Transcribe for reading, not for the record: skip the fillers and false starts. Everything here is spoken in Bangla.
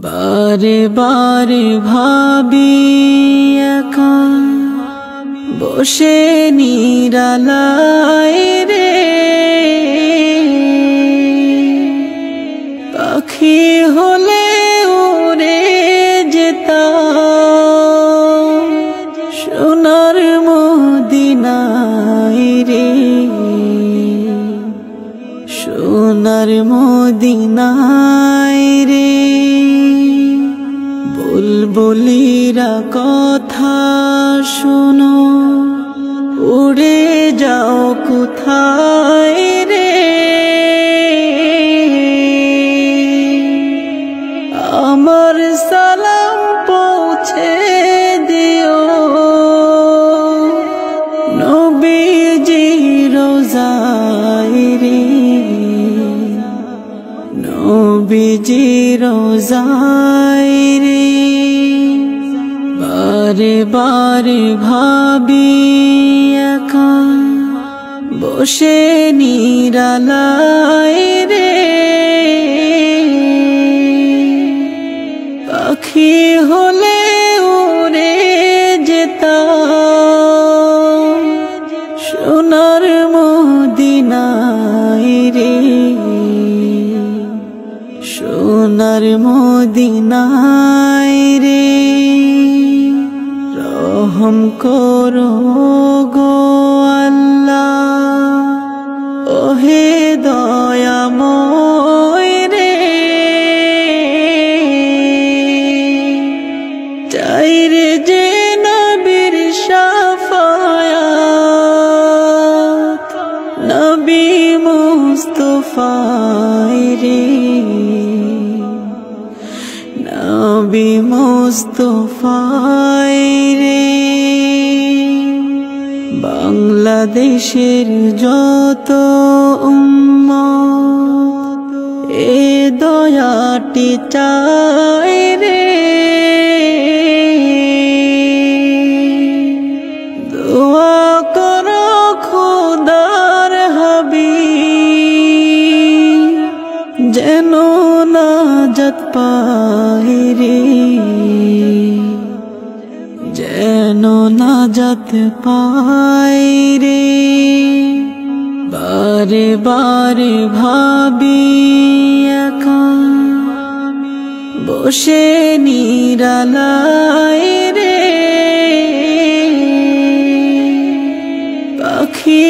বারে বারে ভাবি একা বসে নিরালায় রে, পাখি হলে উড়ে যেতাম সোনার মদিনায় রে, সোনার মদিনায় রে। বুলবুলিরা কথা শোনো, উড়ে যাও কোথায় রে, আমার সালাম পৌঁছে দিও নবীজি রোজায় রে, নবীজি রোজায় রে। বারে বারে ভাবি একা বসে নিরালায় রে, পাখি হলে উড়ে যেতাম সোনার মদিনায় রে, সোনার মদিনায় রে। রহম করো গো আল্লাহ, ওহে দয়াময় রে, চাই রে যে নবীর শাফায়াত, নবী মুস্তাফায় রে, নবী মুস্তাফায় রে। বাংলাদেশের যত উম্মত এ দয়াটি চায় রে, দোয়া করো খোদার হাবিব যেন নাজাত পায় রে, যেন নাজাত পায় রে। বারে বারে ভাবি একা বসে নিরালায় রে, পাখি